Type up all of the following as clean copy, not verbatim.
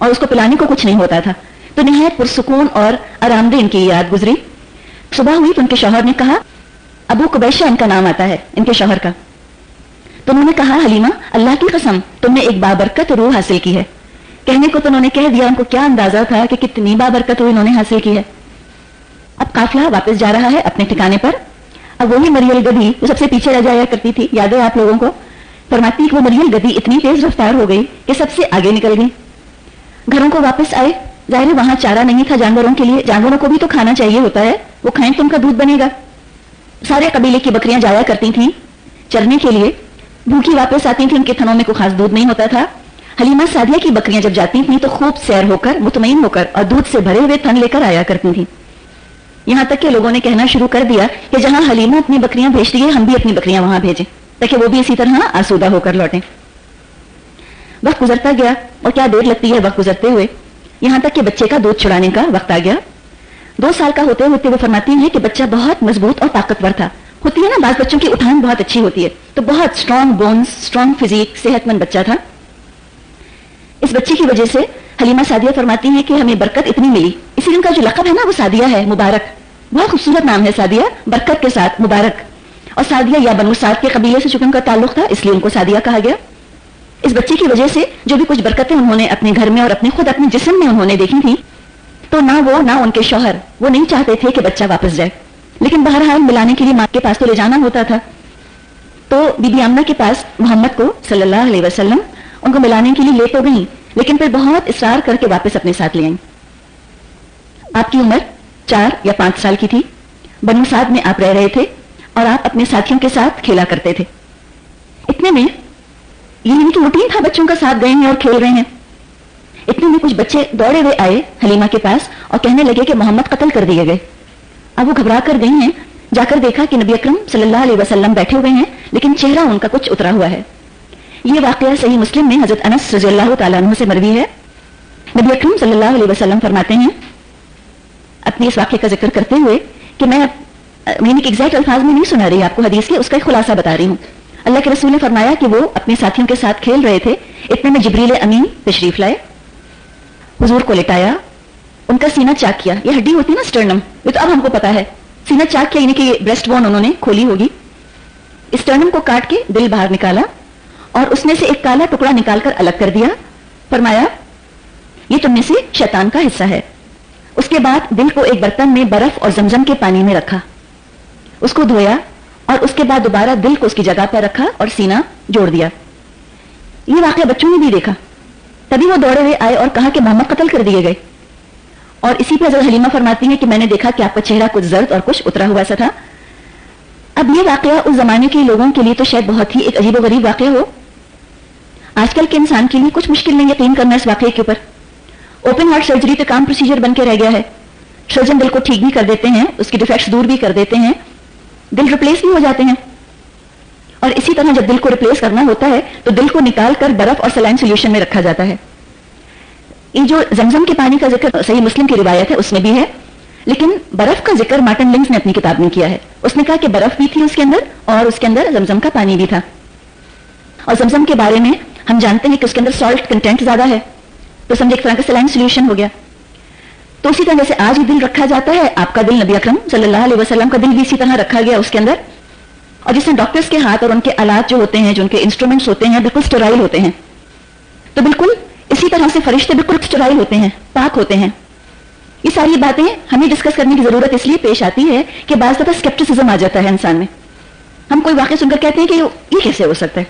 اور اس کو پلانے کو کچھ نہیں ہوتا تھا. تو نہایت پرسکون اور آرام دہ ان کی رات گزری. صبح ہوئی تو ان کے شوہر نے کہا, ابو قبیشہ ان کا نام آتا ہے ان کے شوہر کا, تو انہوں نے کہا, حلیمہ اللہ کی قسم تم نے ایک بابرکت روح حاصل کی ہے. کہنے کو تو انہوں نے کہہ دیا, ان کو کیا اندازہ تھا کہ کتنی بابرکت روح انہوں نے حاصل کی ہے. اب قافلہ واپس جا رہا ہے اپنے ٹھکانے پر. اب وہی مریل گدھی جو سب سے پیچھے رہ جایا کرتی تھی, یاد ہے آپ لوگوں کو, فرماتی کہ وہ مریل گدھی اتنی تیز رفتار ہو گئی کہ سب سے آگے نکل گئی. گھروں کو واپس آئے. ظاہر ہے وہاں چارہ نہیں تھا جانوروں کے لیے, جانوروں کو بھی تو کھانا چاہیے ہوتا ہے, وہ کھائیں تو ان کا دودھ بنے گا. سارے قبیلے کی بکریاں جایا کرتی تھیں چرنے کے لیے, بھوکی واپس آتی تھیں, ان کے تھنوں میں کوئی خاص دودھ نہیں ہوتا تھا. حلیمہ سعدیہ کی بکریاں جب جاتی تھیں تو خوب سیر ہو کر, مطمئن ہو کر اور دودھ سے بھرے ہوئے تھن لے کر آیا کرتی تھیں. یہاں تک کہ لوگوں نے کہنا شروع کر دیا کہ جہاں حلیمہ اپنی بکریاں بھیجتی ہے, ہم بھی اپنی بکریاں وہاں بھیجیں تاکہ وہ بھی اسی طرح آسودہ ہو کر لوٹیں. وقت گزرتا گیا, اور کیا دیر لگتی ہے وقت گزرتے ہوئے, یہاں تک کہ بچے کا دودھ چھڑانے کا وقت آ گیا. 2 سال کا ہوتے ہوتے وہ فرماتی ہیں کہ بچہ بہت مضبوط اور طاقتور تھا. ہوتی ہے نا بعض بچوں کی اٹھان بہت اچھی ہوتی ہے, تو بہت اسٹرانگ بونز, اسٹرانگ فزیک, صحت مند بچہ تھا. اس بچے کی وجہ سے حلیمہ سعدیہ فرماتی ہیں کہ ہمیں برکت اتنی ملی. اسی ان کا جو لقب ہے نا وہ سعدیہ ہے, مبارک, بہت خوبصورت نام ہے سعدیہ, برکت کے ساتھ مبارک. اور سعدیہ یا بنو سعد کے قبیلے سے چونکہ ان کا تعلق تھا اس لیے ان کو سعدیہ کہا گیا. اس بچے کی وجہ سے جو بھی کچھ برکتیں انہوں نے اپنے گھر میں اور اپنے جسم میں انہوں نے دیکھی تھی, تو نہ وہ نہ ان کے شوہر وہ نہیں چاہتے تھے کہ بچہ واپس جائے. لیکن بہرحال ملانے کے لیے ماں کے پاس تو لے جانا ہوتا تھا. تو بی بی آمنہ کے پاس محمد کو صلی اللہ علیہ وسلم ان کو ملانے کے لیے لے تو گئیں, لیکن پھر بہت اصرار کر کے واپس اپنے ساتھ لے آئیں. آپ کی عمر 4 یا 5 سال کی تھی. بنو سعد میں آپ رہ رہے تھے اور آپ اپنے ساتھیوں کے ساتھ کھیلا کرتے تھے. اتنے میں یہ ان کی روٹین تھا, بچوں کا ساتھ گئے ہیں اور کھیل رہے ہیں. اتنے میں کچھ بچے دوڑے ہوئے آئے حلیمہ کے پاس اور کہنے لگے کہ محمد قتل کر دیے گئے. اب وہ گھبرا کر گئی ہیں, جا کر دیکھا کہ نبی اکرم صلی اللہ علیہ وسلم بیٹھے ہوئے ہیں, لیکن چہرہ ان کا کچھ اترا ہوا ہے. یہ واقعہ صحیح مسلم میں حضرت انس رضی اللہ تعالیٰ عنہ سے مروی ہے. نبی اکرم صلی اللہ علیہ وسلم فرماتے ہیں اپنی اس واقعے کا ذکر کرتے ہوئے کہ میں یعنی کہ ایگزیکٹ الفاظ میں نہیں سنا رہی آپ کو حدیث کے, اس کا ایک خلاصہ بتا رہی ہوں. اللہ کے رسول نے فرمایا کہ وہ اپنے ساتھیوں کے ساتھ کھیل رہے تھے. اتنے میں جبریل امین تشریف لائے, حضور کو لٹایا, ان کا سینہ چاک کیا. یہ ہڈی ہوتی ہے نا اسٹرنم, یہ تو اب ہم کو پتا ہے. سینہ چاک کیا یعنی کہ یہ بریسٹ بون انہوں نے کھولی ہوگی. اسٹرنم کو کاٹ کے دل باہر نکالا اور اس میں سے ایک کالا ٹکڑا نکال کر الگ کر دیا. فرمایا یہ تم میں سے شیطان کا حصہ ہے. اس کے بعد دل کو ایک برتن میں برف اور زمزم کے پانی میں رکھا, اس کو دھویا, اور اس کے بعد دوبارہ دل کو اس کی جگہ پر رکھا اور سینہ جوڑ دیا. یہ واقعہ بچوں نے بھی دیکھا. تبھی وہ دوڑے ہوئے آئے اور کہا کہ محمد قتل کر دیے گئے. اور اسی پہ حضرت حلیمہ فرماتی ہیں کہ میں نے دیکھا کہ آپ کا چہرہ کچھ زرد اور کچھ اترا ہوا سا تھا. اب یہ واقعہ اس زمانے کے لوگوں کے لیے تو شاید بہت ہی ایک عجیب و غریب واقعہ ہو. آج کل کے انسان کے لیے کچھ مشکل نہیں یقین کرنا اس واقعے کے اوپر. اوپن ہارٹ سرجری تو کام پروسیجر بن کے رہ گیا ہے. سرجن دل کو ٹھیک بھی کر دیتے ہیں, اس کی ڈیفیکٹس دور بھی کر دیتے ہیں, دل ریپلیس بھی ہو جاتے ہیں. اور اسی طرح جب دل کو ریپلیس کرنا ہوتا ہے تو دل کو نکال کر برف اور سلائن سولوشن میں رکھا جاتا ہے. یہ جو زمزم کے پانی کا ذکر صحیح مسلم کی روایت ہے اس میں بھی ہے, لیکن برف کا ذکر مارٹن لنگز نے اپنی کتاب میں کیا ہے. اس نے کہا کہ برف بھی تھی اس کے اندر اور اس کے اندر زمزم کا پانی بھی تھا. اور زمزم کے بارے میں ہم جانتے ہیں کہ اس کے اندر سالٹ کنٹینٹ زیادہ ہے, تو سمجھے ایک طرح کا سلائن سولوشن ہو گیا. تو اسی طرح سے آج بھی دل رکھا جاتا ہے, آپ کا دل نبی اکرم صلی اللہ علیہ وسلم کا دل بھی اسی طرح رکھا گیا اس کے اندر. اور جس میں ڈاکٹرز کے ہاتھ اور ان کے آلات جو ہوتے ہیں, جو ان کے انسٹرومنٹس ہوتے ہیں, بالکل اسٹرائل ہوتے ہیں. تو بالکل اسی طرح سے فرشتے بالکل اسٹرائل ہوتے ہیں, پاک ہوتے ہیں. یہ ساری باتیں ہمیں ڈسکس کرنے کی ضرورت اس لیے پیش آتی ہے کہ بعض دفعہ اسکیپٹسزم آ جاتا ہے انسان میں. ہم کوئی واقعہ سن کر کہتے ہیں کہ یہ کیسے ہو سکتا ہے.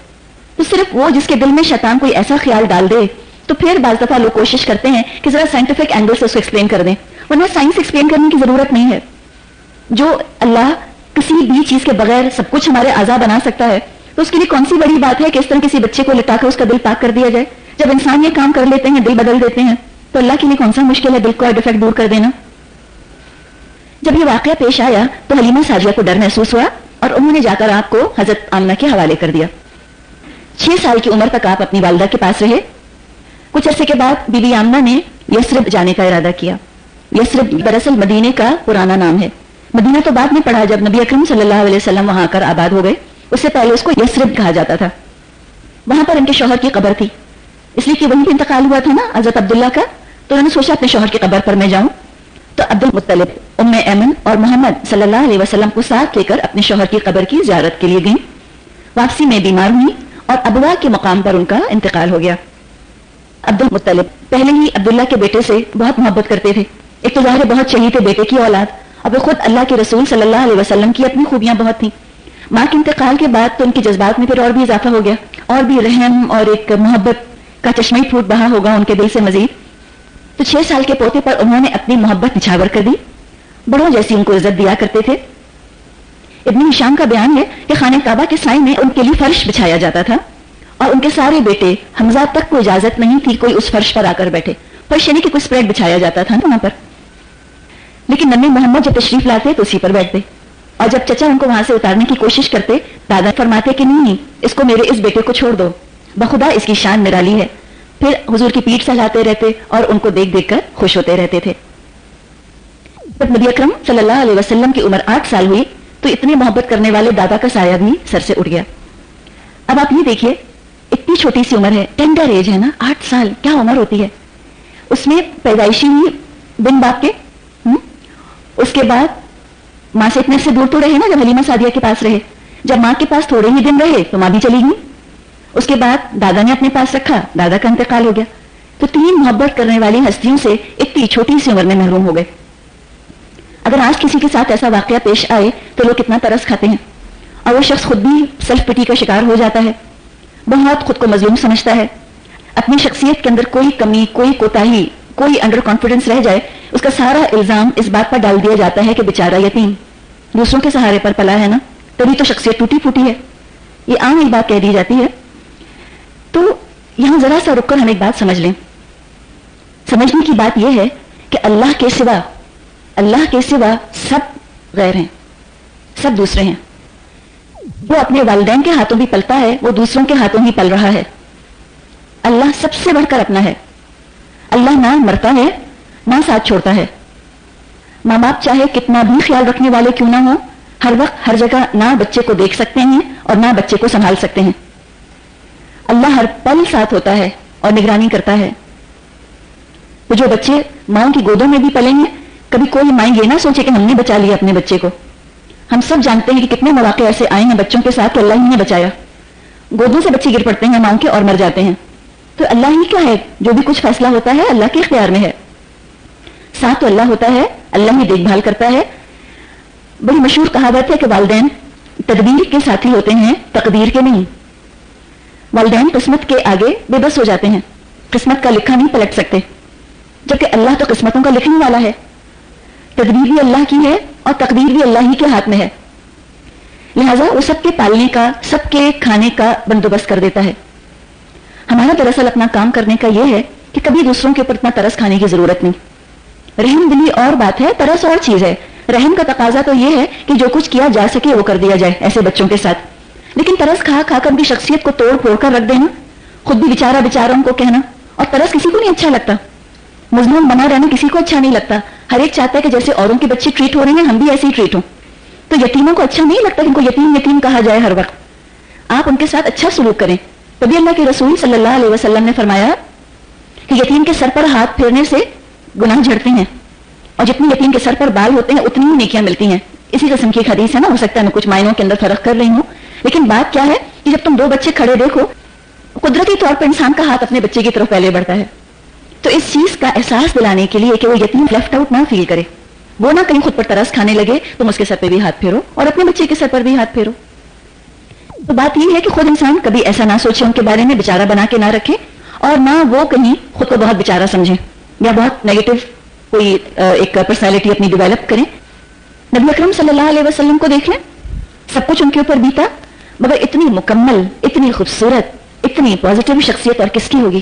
تو صرف وہ جس کے دل میں شیطان کوئی ایسا خیال ڈال دے, تو پھر بعض دفعہ لوگ کوشش کرتے ہیں کہ ذرا سائنٹیفک اینگل سے اس کو ایکسپلین کر دیں, ورنہ سائنس ایکسپلین کرنے کی ضرورت نہیں ہے. جو اللہ کسی بھی چیز کے بغیر سب کچھ ہمارے اعضاء بنا سکتا ہے, تو اس کے لیے کون سی بڑی بات ہے کہ اس طرح کسی بچے کو لٹا کر اس کا دل پاک کر دیا جائے. جب انسان یہ کام کر لیتے ہیں, دل بدل دیتے ہیں, تو اللہ کے لیے کون سا مشکل ہے دل کو ڈیفیکٹ دور کر دینا. جب یہ واقعہ پیش آیا تو حلیمہ سعدیہ کو ڈر محسوس ہوا اور انہوں نے جا کر آپ کو حضرت آمنہ کے حوالے کر دیا. 6 سال کی عمر تک آپ اپنی والدہ کے پاس رہے. کچھ عرصے کے بعد بی بی آمنہ نے یثرب جانے کا ارادہ کیا. یثرب دراصل مدینے کا پرانا نام ہے. مدینہ تو بعد میں پڑا جب نبی اکرم صلی اللہ علیہ وسلم وہاں آ کر آباد ہو گئے. اس سے پہلے اس کو یثرب کہا جاتا تھا. وہاں پر ان کے شوہر کی قبر تھی. اس لیے کہ وہیں پہ انتقال ہوا تھا نا حضرت عبداللہ کا. تو انہوں نے سوچا اپنے شوہر کی قبر پر میں جاؤں. تو عبد المطلب، ام ایمن اور محمد صلی اللہ علیہ وسلم کو ساتھ لے کر اپنے شوہر کی قبر کی زیارت کے لیے گئیں. واپسی میں بیمار ہوئی اور ابوا کے مقام پر ان کا انتقال ہو گیا. عبد المطلب پہلے ہی عبداللہ کے بیٹے سے بہت محبت کرتے تھے. ایک تو ظاہر بہت شہید تھے بیٹے کی اولاد، اب خود اللہ کے رسول صلی اللہ علیہ وسلم کی اپنی خوبیاں بہت تھیں. ماں کے انتقال کے بعد تو ان کے جذبات میں پھر اور بھی اضافہ ہو گیا، اور بھی رحم اور ایک محبت کا چشمہ پھوٹ بہا ہوگا ان کے دل سے مزید. تو 6 سال کے پوتے پر انہوں نے اپنی محبت نچھاور کر دی، بڑوں جیسی ان کو عزت دیا کرتے تھے. ابن ہشام کا بیان ہے کہ خانہ کعبہ کے سائے میں ان کے لیے فرش بچھایا جاتا تھا، اور ان کے سارے بیٹے حمزہ تک کو اجازت نہیں تھی کوئی اس فرش پر آ کر بیٹھے. فرش یعنی کہ کوئی اسپریڈ بچھایا جاتا تھا نا وہاں پر، لیکن ننھے محمد جب تشریف لاتے تو اسی پر بیٹھتے، اور جب چچا ان کو وہاں سے اتارنے کی کوشش کرتے دادا فرماتے کہ نہیں اس کو میرے اس بیٹے کو چھوڑ دو، بخدا اس کی شان نرالی ہے. پھر حضور کی پیٹھ سہلاتے رہتے اور ان کو دیکھ دیکھ کر خوش ہوتے رہتے تھے. جب نبی اکرم صلی اللہ علیہ وسلم کی عمر 8 سال ہوئی تو اتنے محبت کرنے والے دادا کا سایہ بھی سر سے اٹھ گیا. اب آپ یہ دیکھیے اتنی چھوٹی سی عمر ہے، ٹینڈر ایج ہے نا، 8 سال کیا عمر ہوتی ہے. اس میں پیدائشی ہوئی بن باپ کے، اس کے بعد ماں سے اتنے سے دور تو رہے نا جب حلیمہ سعدیہ کے پاس رہے، جب ماں کے پاس تھوڑے ہی دن رہے تو ماں بھی چلی گئی. اس کے بعد دادا نے اپنے پاس رکھا، دادا کا انتقال ہو گیا. تو 3 محبت کرنے والی ہستیوں سے اتنی چھوٹی سی عمر میں محروم ہو گئے. اگر آج کسی کے ساتھ ایسا واقعہ پیش آئے تو لوگ کتنا ترس کھاتے ہیں، اور وہ شخص خود بھی سیلف پٹی کا شکار ہو جاتا ہے، بہت خود کو مظلوم سمجھتا ہے. اپنی شخصیت کے اندر کوئی کمی، کوئی کوتاہی، کوئی انڈر کانفیڈنس رہ جائے، اس کا سارا الزام اس بات پر ڈال دیا جاتا ہے کہ بیچارہ یتیم دوسروں کے سہارے پر پلا ہے نا، تبھی تو شخصیت ٹوٹی پھوٹی ہے. یہ عام ایک بات کہہ دی جاتی ہے. تو یہاں ذرا سا رک کر ہم ایک بات سمجھ لیں. سمجھنے کی بات یہ ہے کہ اللہ کے سوا سب غیر ہیں، سب دوسرے ہیں. وہ اپنے والدین کے ہاتھوں بھی پلتا ہے، وہ دوسروں کے ہاتھوں ہی پل رہا ہے. اللہ سب سے بڑھ کر اپنا ہے. اللہ نہ مرتا ہے نہ ساتھ چھوڑتا ہے. ماں باپ چاہے کتنا بھی خیال رکھنے والے کیوں نہ ہوں، ہر وقت ہر جگہ نہ بچے کو دیکھ سکتے ہیں اور نہ بچے کو سنبھال سکتے ہیں. اللہ ہر پل ساتھ ہوتا ہے اور نگرانی کرتا ہے. تو جو بچے ماں کی گودوں میں بھی پلیں گے، کبھی کوئی ماں یہ نہ سوچے کہ ہم نے بچا لیا اپنے بچے کو. ہم سب جانتے ہیں کہ کتنے مواقع ایسے آئے ہیں بچوں کے ساتھ کہ اللہ ہی نے بچایا. گودوں سے بچے گر پڑتے ہیں ماں کے اور مر جاتے ہیں. تو اللہ ہی کیا ہے، جو بھی کچھ فیصلہ ہوتا ہے اللہ کے اختیار میں ہے. ساتھ تو اللہ ہوتا ہے، اللہ ہی دیکھ بھال کرتا ہے. بڑی مشہور کہاوت ہے کہ والدین تدبیر کے ساتھی ہوتے ہیں، تقدیر کے نہیں. والدین قسمت کے آگے بے بس ہو جاتے ہیں، قسمت کا لکھا نہیں پلٹ سکتے، جبکہ اللہ تو قسمتوں کا لکھنے والا ہے. تدبیر بھی اللہ کی ہے اور تقدیر بھی اللہ ہی کے ہاتھ میں ہے. لہذا وہ سب کے پالنے کا، سب کے کھانے کا بندوبست کر دیتا ہے. ہمارا دراصل اپنا کام کرنے کا یہ ہے کہ کبھی دوسروں کے اوپر اتنا ترس کھانے کی ضرورت نہیں. رحم دلی اور بات ہے، ترس اور چیز ہے. رحم کا تقاضا تو یہ ہے کہ جو کچھ کیا جا سکے وہ کر دیا جائے ایسے بچوں کے ساتھ، لیکن ترس کھا کھا کر ان کی شخصیت کو توڑ پھوڑ کر رکھ دینا، خود بھی بیچاروں کو کہنا، اور ترس کسی کو نہیں اچھا لگتا. مظلوم بنا رہنا کسی کو اچھا نہیں لگتا. ہر ایک چاہتا ہے کہ جیسے اوروں کے بچے ٹریٹ ہو رہے ہیں ہم بھی ایسے ہی ٹریٹ ہوں. تو یتیموں کو اچھا نہیں لگتا کہ ان کو یتیم یتیم کہا جائے ہر وقت. آپ ان کے ساتھ اچھا سلوک کریں. تبھی اللہ کے رسول صلی اللہ علیہ وسلم نے فرمایا کہ یتیم کے سر پر ہاتھ پھیرنے سے گناہ جھڑتے ہیں، اور جتنی یتیم کے سر پر بال ہوتے ہیں اتنی ہی نیکیاں ملتی ہیں. اسی قسم کی حدیث ہے نا، ہو سکتا ہے میں کچھ معنوں کے اندر فرق کر رہی ہوں، لیکن بات کیا ہے کہ جب تم 2 بچے کھڑے دیکھو، قدرتی طور پر انسان کا ہاتھ اپنے بچے کی طرف پہلے بڑھتا ہے. تو اس چیز کا احساس دلانے کے لیے کہ وہ یتیم لیفٹ آؤٹ نہ فیل کرے، وہ نہ کہیں خود پر ترس کھانے لگے، تم اس کے سر پہ بھی ہاتھ پھیرو اور اپنے بچے کے سر پر بھی ہاتھ پھیرو. تو بات یہ ہے کہ خود انسان کبھی ایسا نہ سوچے ان کے بارے میں، بیچارہ بنا کے نہ رکھے، اور نہ وہ کہیں خود کو بہت بیچارہ سمجھیں یا بہت نیگیٹو کوئی ایک پرسنالٹی اپنی ڈیولپ کریں. نبی اکرم صلی اللہ علیہ وسلم کو دیکھ لیں، سب کچھ ان کے اوپر بیتا، مگر اتنی مکمل، اتنی خوبصورت، اتنی پازیٹیو شخصیت اور کس کی ہوگی؟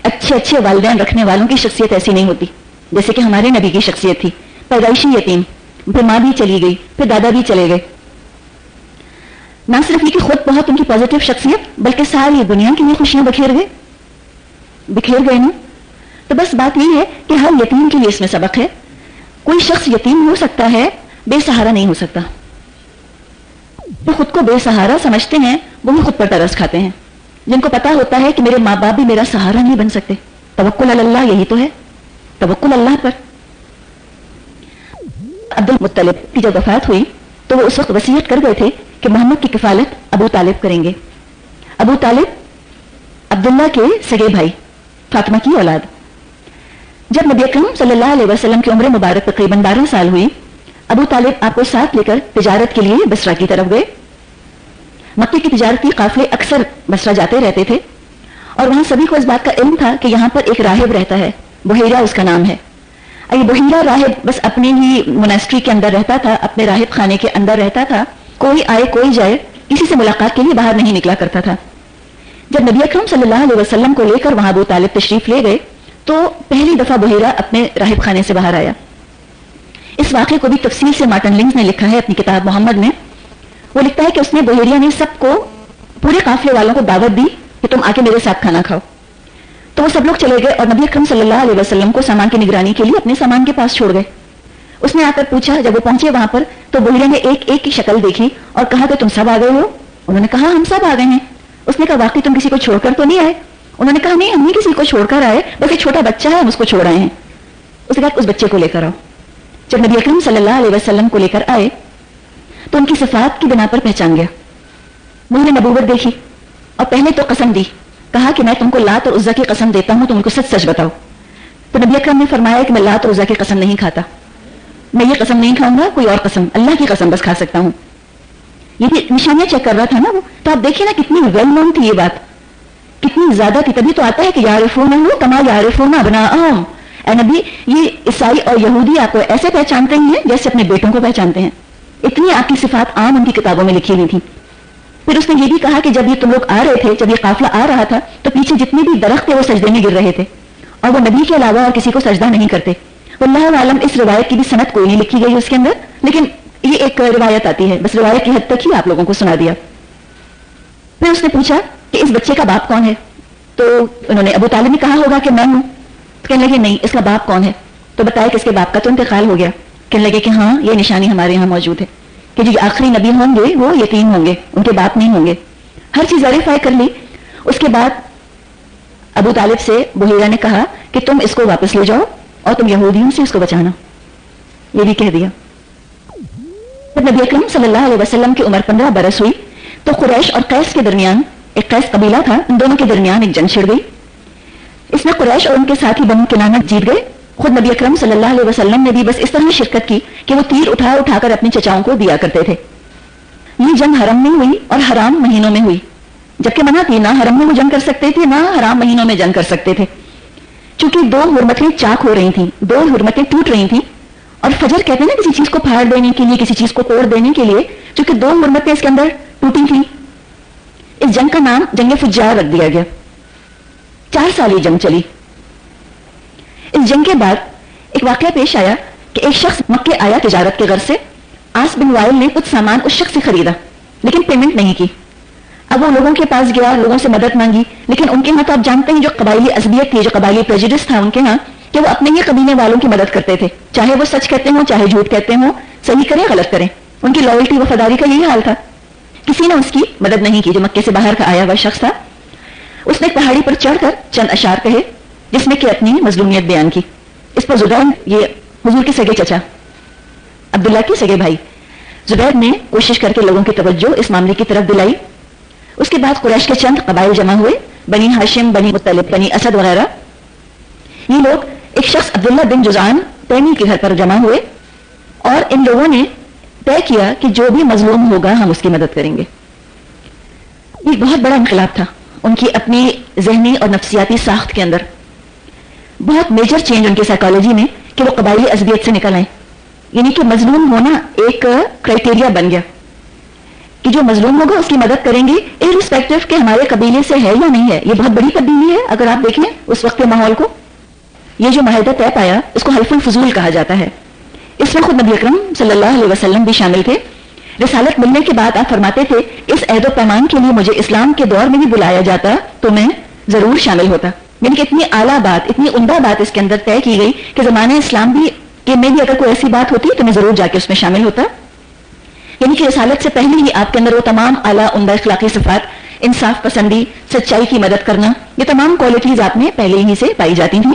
اچھے والدین رکھنے والوں کی شخصیت ایسی نہیں ہوتی جیسے کہ ہمارے نبی کی شخصیت تھی. پیدائشی یتیم، پھر ماں بھی چلی گئی، پھر دادا بھی چلے گئے. نہ صرف یہ کہ خود بہت ان کی پازیٹیو شخصیت، بلکہ ساری دنیا کی یہ خوشیاں بکھیر گئے نا. تو بس بات یہ ہے کہ ہر یتیم کے لیے اس میں سبق ہے. کوئی شخص یتیم ہو سکتا ہے، بے سہارا نہیں ہو سکتا. جو خود کو بے سہارا سمجھتے ہیں وہی خود پر ترس کھاتے ہیں. جن کو پتا ہوتا ہے کہ میرے ماں باپ بھی میرا سہارا نہیں بن سکتے. توکل علی اللہ یہی تو ہے, توکل اللہ پر. عبد المطلب کی جب وفات ہوئی تو وہ اس وقت وصیت کر گئے تھے کہ محمد کی کفالت ابو طالب کریں گے. ابو طالب عبداللہ کے سگے بھائی, فاطمہ کی اولاد. جب نبی اکرم صلی اللہ علیہ وسلم کی عمر مبارک تقریباً 12 سال ہوئی, ابو طالب آپ کو ساتھ لے کر تجارت کے لیے بصرہ کی طرف گئے. مکے کی تجارتی قافلے اکثر بصرہ جاتے رہتے تھے اور وہاں سبھی کو اس بات کا علم تھا کہ یہاں پر ایک راہب رہتا ہے, بحیرہ اس کا نام ہے. یہ بحیرہ راہب بس اپنے ہی موناسٹری کے اندر رہتا تھا, اپنے راہب خانے کے اندر رہتا تھا, کوئی آئے کوئی جائے, کسی سے ملاقات کے لیے باہر نہیں نکلا کرتا تھا. جب نبی اکرم صلی اللہ علیہ وسلم کو لے کر وہاں ابو طالب تشریف لے گئے تو پہلی دفعہ بحیرہ اپنے راہب خانے سے باہر آیا. اس واقعے کو بھی تفصیل سے مارٹن لنگز نے لکھا ہے اپنی کتاب محمد میں. وہ لکھتا ہے کہ اس نے بحیرہ نے سب کو, پورے قافلے والوں کو دعوت دی کہ تم آ کے میرے ساتھ کھانا کھاؤ. تو وہ سب لوگ چلے گئے اور نبی اکرم صلی اللہ علیہ وسلم کو سامان کی نگرانی کے لیے اپنے سامان کے پاس چھوڑ گئے. اس نے آ کر پوچھا, جب وہ پہنچے وہاں پر تو بحیرہ نے ایک ایک کی شکل دیکھی اور کہا کہ تم سب آ گئے ہو؟ انہوں نے کہا ہم سب آ گئے ہیں. اس نے کہا واقعی تم کسی کو چھوڑ کر تو نہیں آئے؟ انہوں نے کہا نہیں, ہم نہیں کسی کو چھوڑ کر آئے, بس ایک چھوٹا بچہ ہے, ہم اس کو چھوڑ آئے ہیں. اس نے کہا اس بچے کو لے کر آؤ. جب نبی اکرم صلی اللہ علیہ وسلم کو لے کر آئے تو ان کی صفات کی بنا پر پہچان گیا. انہوں نے نبوت دیکھی اور پہلے تو قسم دی, کہا کہ میں تم کو لات اور عزا کی قسم دیتا ہوں, تم کو سچ سچ بتاؤ. تو نبی اکرم نے فرمایا کہ میں لات اور عزا کی قسم نہیں کھاتا, میں یہ قسم نہیں کھاؤں گا, کوئی اور قسم, اللہ کی قسم بس کھا سکتا ہوں. یہ بھی نشانیاں چیک کر رہا تھا نا وہ. تو آپ دیکھیں نا کتنی ویل نون تھی یہ بات, کتنی زیادہ تھی. تبھی تو آتا ہے کہ یعرفونہ کما یعرفون ابناءہم. اے نبی, یہ عیسائی اور یہودی آپ کو ایسے پہچانتے ہیں جیسے اپنے بیٹوں کو پہچانتے ہیں. اتنی آپ کی صفات عام ان کی کتابوں میں لکھی ہوئی تھی. پھر اس نے یہ بھی کہا کہ جب یہ تم لوگ آ رہے تھے, جب یہ قافلہ آ رہا تھا تو پیچھے جتنے بھی درخت تھے وہ سجدے میں گر رہے تھے اور وہ نبی کے علاوہ اور کسی کو سجدہ نہیں کرتے. واللہ عالم اس روایت کی بھی سند کوئی نہیں لکھی گئی اس کے اندر, لیکن یہ ایک روایت آتی ہے, بس روایت کی حد تک ہی آپ لوگوں کو سنا دیا. پھر اس نے پوچھا کہ اس بچے کا باپ کون ہے؟ تو انہوں نے, ابو طالب نے کہا ہوگا کہ میں ہوں. تو کہنے لگے نہیں, اس کا باپ کون ہے؟ تو بتایا کہ اس کے باپ کا تو انتقال ہو گیا. کہنے لگے کہ ہاں یہ نشانی ہمارے یہاں موجود ہے کہ جو آخری نبی ہوں گے وہ یتیم ہوں گے, ان کے باپ نہیں ہوں گے. ہر چیز ویریفائی کر لی. اس کے بعد ابو طالب سے بحیرہ نے کہا کہ تم اس کو واپس لے جاؤ اور تم یہودیوں سے اس کو بچانا. یہ بھی کہہ دیا. جب نبی اکرم صلی اللہ علیہ وسلم کی عمر 15 برس ہوئی تو قریش اور قیس کے درمیان, ایک قیس قبیلہ تھا, ان دونوں کے درمیان ایک جنگ چھڑ گئی. اس میں قریش اور ان کے ساتھی بنو کنانہ جیت گئے. خود نبی اکرم صلی اللہ علیہ وسلم نے بھی بس اس طرح شرکت کی کہ وہ تیر اٹھا اٹھا کر اپنے چچاؤں کو دیا کرتے تھے. یہ جنگ حرم میں ہوئی اور حرام مہینوں میں ہوئی, جبکہ منع تھی, نہ حرم میں وہ جنگ کر سکتے تھے نہ حرام مہینوں میں جنگ کر سکتے تھے. چونکہ دو حرمتیں چاک ہو رہی تھیں, دو حرمتیں ٹوٹ رہی تھیں. اور فجر کہتے ہیں نا کسی چیز کو پھاڑ دینے کے لیے, کسی چیز کو توڑ دینے کے لیے, چونکہ دو حرمتیں اس کے اندر ٹوٹی تھیں, اس جنگ کا نام جنگ فجار رکھ دیا گیا. 4 سال یہ جنگ چلی. اس جنگ کے بعد ایک واقعہ پیش آیا کہ ایک شخص مکے آیا تجارت کے غرض سے. آس بن وائل نے کچھ سامان اس شخص سے خریدا لیکن پیمنٹ نہیں کی. اب وہ لوگوں کے پاس گیا, لوگوں سے مدد مانگی, لیکن ان کے ہاں تو آپ جانتے ہیں جو قبائلی عصبیت تھی, جو قبائلی پریجڈس تھا ان کے ہاں, کہ وہ اپنے ہی قبیلے والوں کی مدد کرتے تھے, چاہے وہ سچ کہتے ہوں چاہے جھوٹ کہتے ہوں, صحیح کریں غلط کریں. ان کی لائلٹی وفاداری کا یہی حال تھا. کسی نے اس کی مدد نہیں کی. جو مکے سے باہر کا آیا ہوا شخص تھا, اس نے پہاڑی پر چڑھ کر چند اشعار کہے جس میں کہ اپنی مظلومیت بیان کی. اس پر زبیر, یہ حضور کے سگے چچا عبداللہ کے سگے بھائی, زبیر نے کوشش کر کے لوگوں کی توجہ اس معاملے کی طرف دلائی. اس کے بعد قریش کے چند قبائل جمع ہوئے, بنی ہاشم, بنی مطلب, بنی اسد وغیرہ. یہ لوگ ایک شخص عبداللہ بن جزعان تیمی کے گھر پر جمع ہوئے اور ان لوگوں نے طے کیا کہ جو بھی مظلوم ہوگا ہم اس کی مدد کریں گے. یہ بہت بڑا انقلاب تھا ان کی اپنی ذہنی اور نفسیاتی ساخت کے اندر. بہت میجر چینج ان کی سائیکالوجی میں کہ وہ قبائلی عصبیت سے نکل آئے. یعنی کہ مظلوم ہونا ایک کرائٹیریا بن گیا کہ جو مظلوم ہوگا اس کی مدد کریں گے ارسپیکٹو کہ ہمارے قبیلے سے ہے یا نہیں ہے. یہ بہت بڑی تبدیلی ہے اگر آپ دیکھیں اس وقت کے ماحول کو. یہ جو معاہدہ طے پایا اس کو حلف الفضول کہا جاتا ہے. اس میں خود نبی اکرم صلی اللہ علیہ وسلم بھی شامل تھے. رسالت ملنے کے بعد آپ فرماتے تھے اس عہد و پیمان کے لیے مجھے اسلام کے دور میں بھی بلایا جاتا تو میں ضرور شامل ہوتا. یعنی کہ اتنی اعلیٰ بات, اتنی عمدہ بات اس کے اندر طے کی گئی کہ زمانہ اسلام بھی کہ میں بھی اگر کوئی ایسی بات ہوتی تو میں ضرور جا کے اس میں شامل ہوتا. یعنی کہ رسالت سے پہلے ہی آپ کے اندر وہ تمام اعلیٰ عمدہ اخلاقی صفات انصاف پسندی، سچائی کی مدد کرنا، یہ تمام کوالٹیز آپ میں پہلے ہی سے پائی جاتی تھیں.